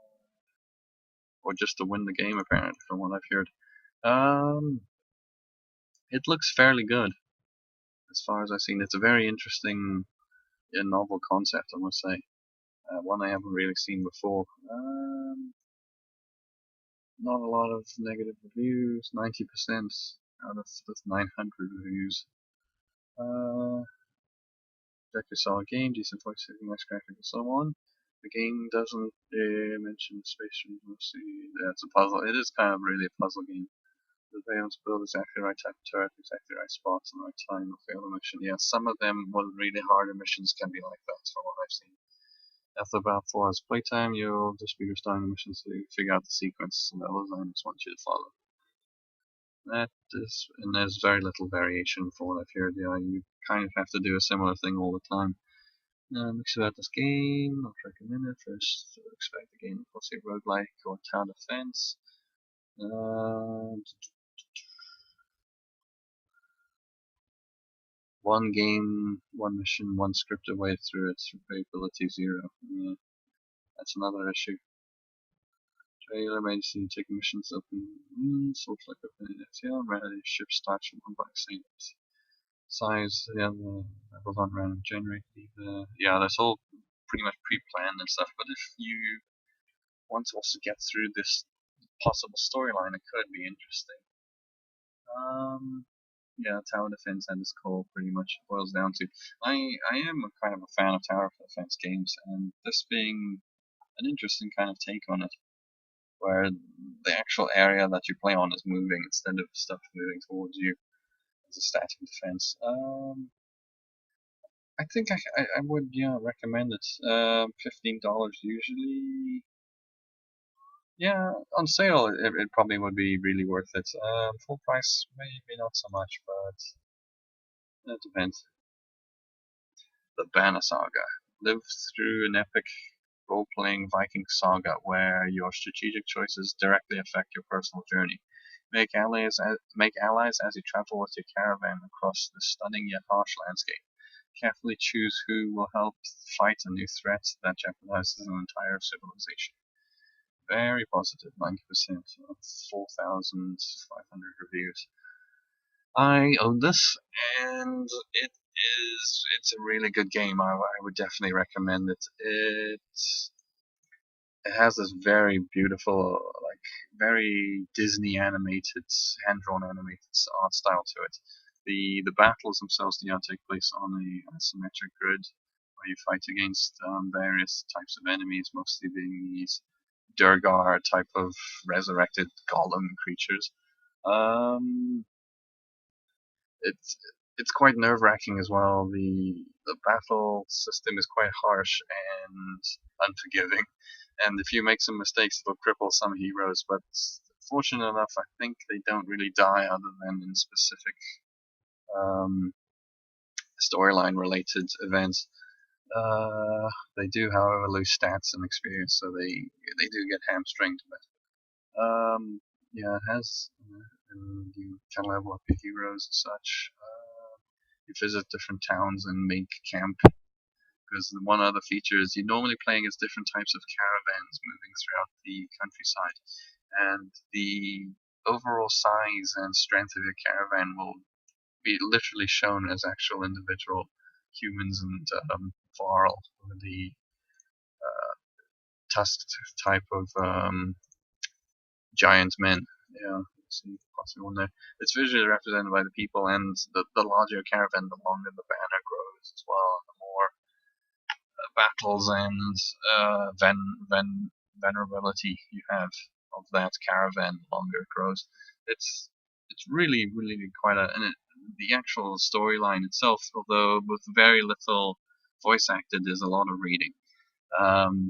just to win the game apparently, from what I've heard. It looks fairly good as far as I've seen. It's a very interesting and novel concept, I must say. One I haven't really seen before. Not a lot of negative reviews, 90% out of the 900 reviews. Director saw a game, decent voice acting, nice graphics, and so on. The game doesn't mention space mostly. Yeah, it's a puzzle. It is kind of really a puzzle game. The Valence build exactly the right type of turret, exactly the right spots, and the right time to fail the mission. Yeah, some of them, really harder missions can be like that, from what I've seen. After about 4 hours playtime, you'll just be restarting the missions to figure out the sequence and the designs want you to follow. That is, and there's very little variation from what I've heard. Yeah, you kind of have to do a similar thing all the time. Mix about this game, not recommend it. First, expect the game to say roguelike or town defense. One game, one mission, one scripted way through it. Replayability 0. Yeah, that's another issue. Trailer made you take missions open. Torchlight open in FTL. Rarely ship starts from one box. Size, yeah, the levels aren't random generated either. Yeah, that's all pretty much pre-planned and stuff. But if you want to also get through this possible storyline, it could be interesting. Yeah, tower defense and this call pretty much boils down to. I am a kind of a fan of tower defense games, and this being an interesting kind of take on it, where the actual area that you play on is moving instead of stuff moving towards you as a static defense. I think I would recommend it. $15 usually. Yeah, on sale it probably would be really worth it. Full price maybe not so much, but it depends. The Banner Saga. Live through an epic role-playing Viking saga where your strategic choices directly affect your personal journey. Make allies as you travel with your caravan across the stunning yet harsh landscape. Carefully choose who will help fight a new threat that jeopardizes an entire civilization. Very positive, 90% of 4,500 reviews. I own this, and it's a really good game. I would definitely recommend it. It has this very beautiful, like very Disney animated, hand-drawn animated art style to it. The battles themselves take place on a isometric grid where you fight against various types of enemies, mostly being these Durgar type of resurrected golem creatures. It's quite nerve-wracking as well. The battle system is quite harsh and unforgiving, and if you make some mistakes, it'll cripple some heroes. But fortunate enough, I think they don't really die other than in specific storyline related events. They do, however, lose stats and experience, so they do get hamstringed. But yeah, it has. And you can level up your heroes and such. You visit different towns and make camp. Because one other feature is you're normally playing as different types of caravans moving throughout the countryside, and the overall size and strength of your caravan will be literally shown as actual individual humans and Varl, the tusked type of giant men. Yeah, see possibly one there. It's visually represented by the people, and the larger your caravan, the longer the banner grows as well, and the more battles and venerability you have of that caravan, the longer it grows. It's really quite the actual storyline itself, although with very little voice acted, there's a lot of reading.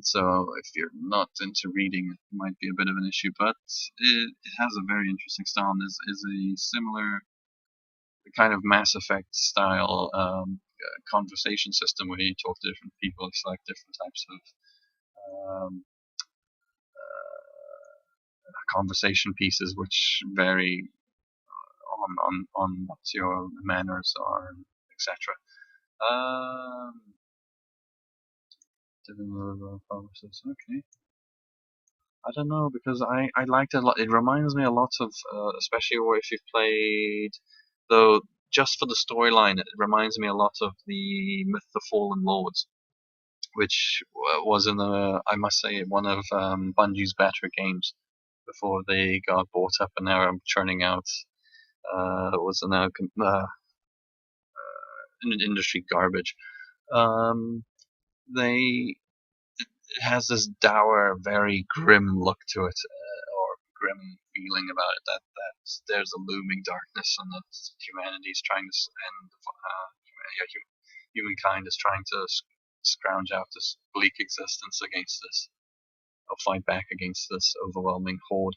So if you're not into reading, it might be a bit of an issue, but it has a very interesting style and is a similar kind of Mass Effect style conversation system where you talk to different people, select different types of conversation pieces which vary on what your manners are, etc. Okay. I don't know because I liked it a lot. It reminds me a lot of, especially if you've played, though just for the storyline, it reminds me a lot of the Myth the Fallen Lords, which was I must say, one of Bungie's better games before they got bought up and now I'm churning out was now industry garbage. They It has this dour, very grim look to it, or grim feeling about it. That there's a looming darkness, and that humanity is trying to end. Humankind is trying to scrounge out this bleak existence against this, or fight back against this overwhelming horde.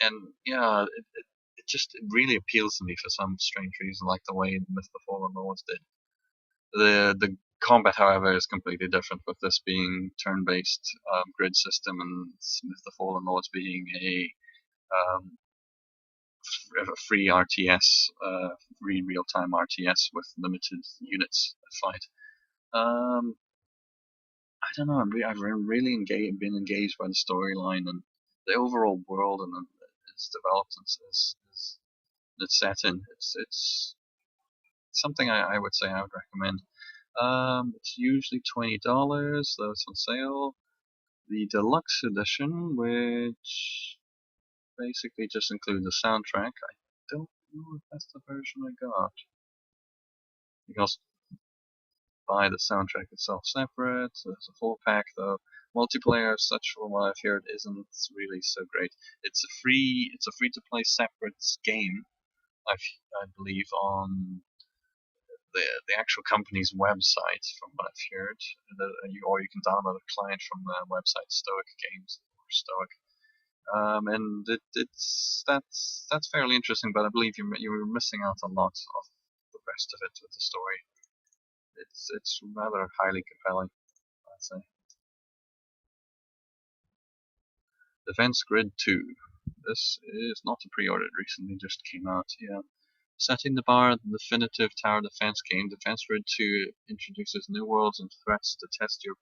And yeah, it really appeals to me for some strange reason, like the way Myth the Fallen Lords did. The combat, however, is completely different, with this being turn-based grid system and Myth the Fallen Lords being um, a free RTS, free real-time RTS with limited units fight. I don't know. I've really been engaged by the storyline and the overall world and its developed and it's set in. It's something I would say I would recommend. It's usually $20, though it's on sale. The deluxe edition, which basically just includes the soundtrack. I don't know if that's the version I got. You can also buy the soundtrack itself separate. So there's a full pack, though. Multiplayer, as such, from what I've heard, isn't really so great. It's a free-to-play separate game. I believe on the actual company's website, from what I've heard, or you can download a client from the website Stoic Games or Stoic, and that's fairly interesting. But I believe you're missing out a lot of the rest of it with the story. It's rather highly compelling, I'd say. Defense Grid 2. This is not a pre-order. It recently just came out. Yeah. Setting the bar, the definitive tower defense game, Defense Grid 2 introduces new worlds and threats to test your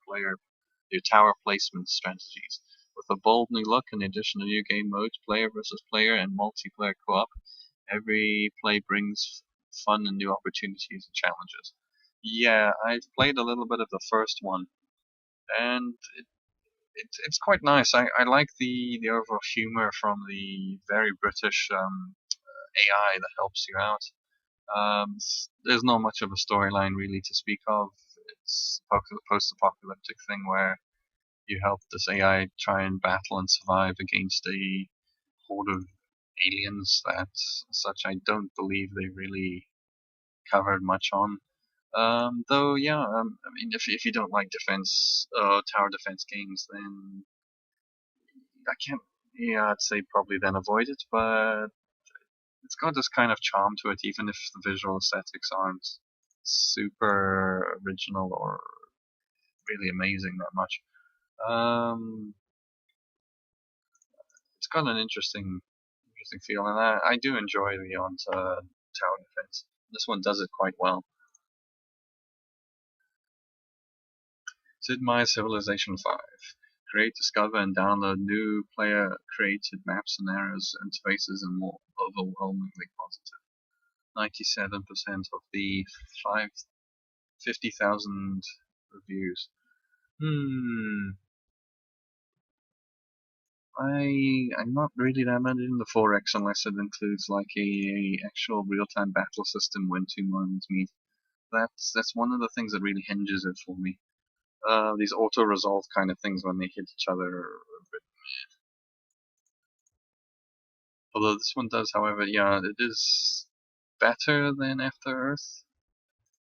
tower placement strategies. With a bold new look and the addition of new game modes, player versus player and multiplayer co-op, every play brings fun and new opportunities and challenges. Yeah, I've played a little bit of the first one, and it's quite nice. I like the overall humor from the very British AI that helps you out. There's not much of a storyline really to speak of. It's a post-apocalyptic thing where you help this AI try and battle and survive against a horde of aliens that, such, I don't believe they really covered much on. Though, yeah, I mean, if you don't like tower defense games, then I can't. Yeah, I'd say probably then avoid it. But it's got this kind of charm to it, even if the visual aesthetics aren't super original or really amazing that much. It's got an interesting feel, and I do enjoy the tower defense. This one does it quite well. Sid Meier's Civilization 5. Create, discover, and download new player-created maps, scenarios, interfaces, and more. Overwhelmingly positive. 97% of the 50,000 reviews. I'm not really that much in the 4X unless it includes like a actual real-time battle system when two minds meet. That's one of the things that really hinges it for me. These auto-resolve kind of things when they hit each other are a bit meh. Although this one does, however, yeah, it is better than After Earth,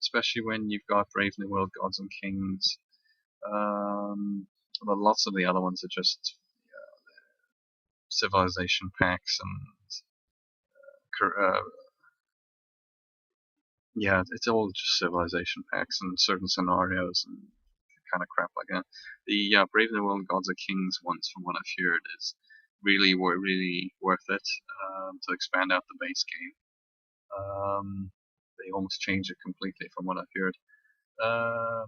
especially when you've got Brave New World, Gods and Kings, But lots of the other ones are just civilization packs and yeah, it's all just civilization packs and certain scenarios and kind of crap like that. The Brave New World Gods of Kings ones, from what I've heard, is really worth it to expand out the base game. They almost change it completely from what I've heard. Yeah.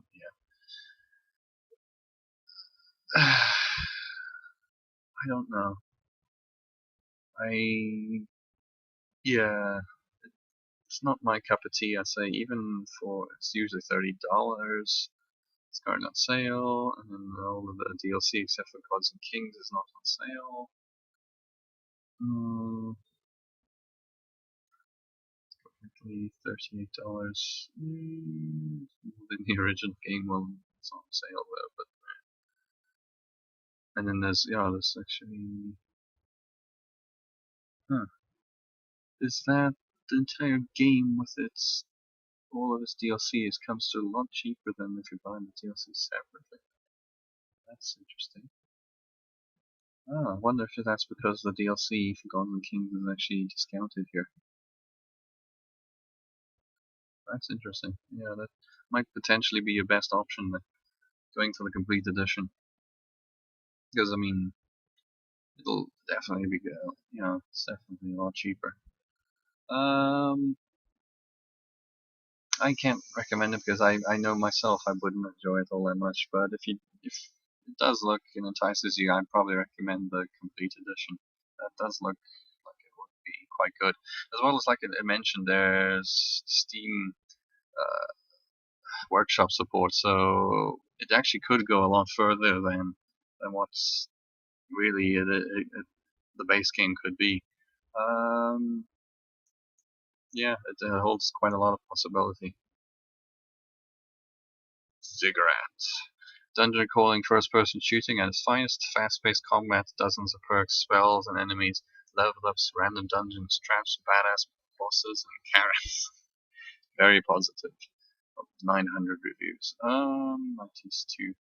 I don't know. Yeah, it's not my cup of tea. I say even for it's usually $30. It's going on sale, and then all of the DLC except for Gods and Kings is not on sale. $38. Then the original game, well, it's on sale though. But and then there's actually, is that the entire game with its all of its DLCs comes to a lot cheaper than if you're buying the DLC separately. That's interesting. I wonder if that's because the DLC for Gods and Kings is actually discounted here. That's interesting. Yeah, that might potentially be your best option then, going for the complete edition. Because, I mean, it'll definitely be good. It's definitely a lot cheaper. I can't recommend it because I know myself I wouldn't enjoy it all that much. But if it does look and entices you, I'd probably recommend the complete edition. That does look like it would be quite good. As well as, like it mentioned, there's Steam workshop support, so it actually could go a lot further than what's really the base game could be. Yeah, it holds quite a lot of possibility. Ziggurat. Dungeon crawling first person shooting at its finest, fast paced combat, dozens of perks, spells, and enemies, level ups, random dungeons, traps, badass bosses, and carrots. Very positive. 900 reviews. 92%.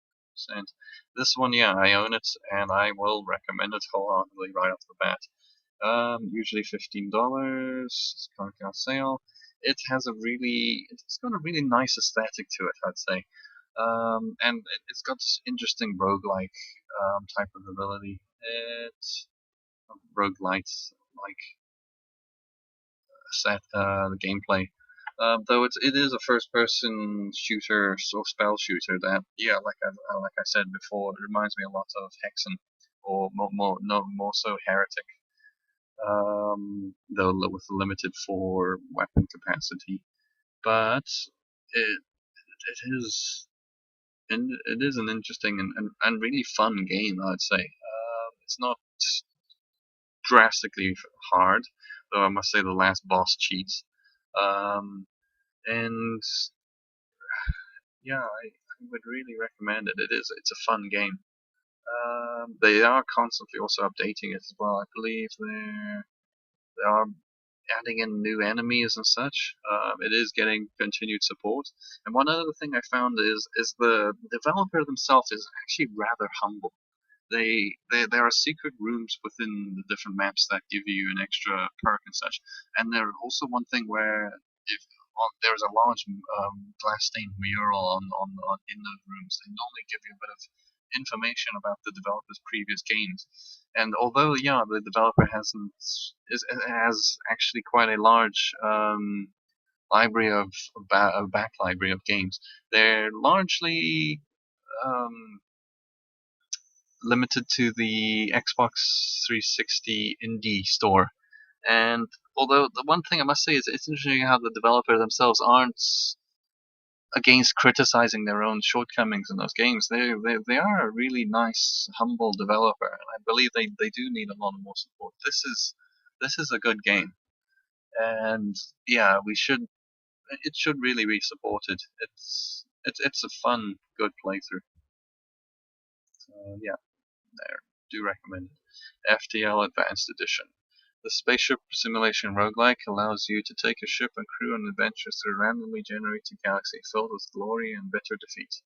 This one, yeah, I own it, and I will recommend it wholeheartedly right off the bat. Usually $15. It's currently on sale. It's got a really nice aesthetic to it, I'd say. And it's got this interesting roguelike type of ability. It's roguelite like set the gameplay. Though it is a first person shooter, so spell shooter that, yeah, like I said before, it reminds me a lot of Hexen, or more so Heretic. Though with limited for weapon capacity, but it is it is an interesting and really fun game, I'd say. It's not drastically hard, though I must say the last boss cheats. And yeah, I would really recommend it. It's a fun game. They are constantly also updating it as well. I believe they are adding in new enemies and such. It is getting continued support. And one other thing I found is the developer themselves is actually rather humble. There are secret rooms within the different maps that give you an extra perk and such. And there's also one thing where if there's a large glass stained mural in those rooms, they normally give you a bit of information about the developer's previous games. And although the developer has actually quite a large library a back library of games, they're largely um, limited to the Xbox 360 indie store. And although the one thing I must say is it's interesting how the developer themselves aren't against criticizing their own shortcomings in those games. They are a really nice, humble developer, and I believe they do need a lot more support. This is a good game, and yeah, it should really be supported. It's a fun, good playthrough. So yeah, there, do recommend it. FTL Advanced Edition. The spaceship simulation roguelike allows you to take a ship and crew on adventures through a randomly generated galaxy filled with glory and bitter defeat.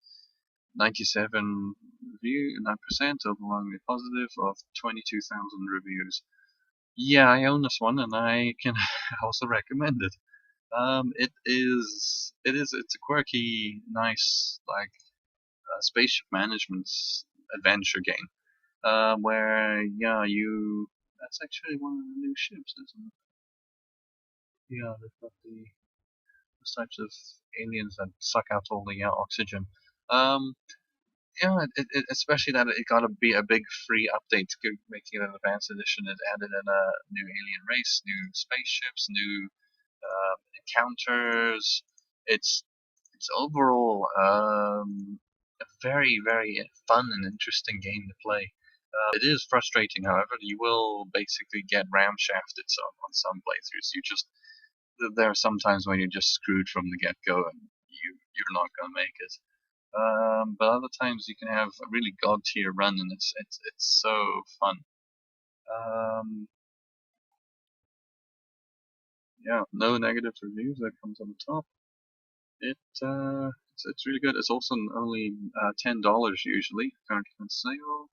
97 9% overwhelmingly positive of 22,000 reviews. Yeah, I own this one, and I can also recommend it. It's a quirky, nice, like spaceship management adventure game. Where yeah, that's actually one of the new ships, isn't it? Yeah, they've got those types of aliens that suck out all the oxygen. Um, yeah, especially that it got to be a big free update, making it an advanced edition. It added in a new alien race, new spaceships, new encounters. It's it's overall a very very fun and interesting game to play. It is frustrating, however. You will basically get ramshafted on some playthroughs. There are some times when you're just screwed from the get-go and you're not gonna make it. But other times you can have a really god tier run, and it's so fun. Um, yeah, no negative reviews. That comes on the top. It's really good. It's also only $10 usually, currently on sale.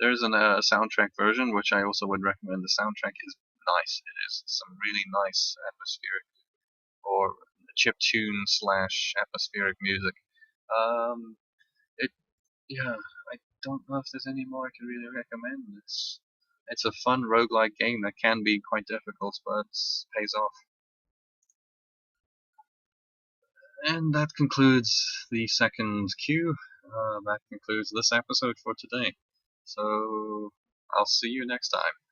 There's a soundtrack version, which I also would recommend. The soundtrack is nice. It is some really nice atmospheric or chiptune slash atmospheric music. Um, it yeah, I don't know if there's any more I can really recommend. It's a fun roguelike game that can be quite difficult, but pays off. And that concludes the second queue. That concludes this episode for today. So I'll see you next time.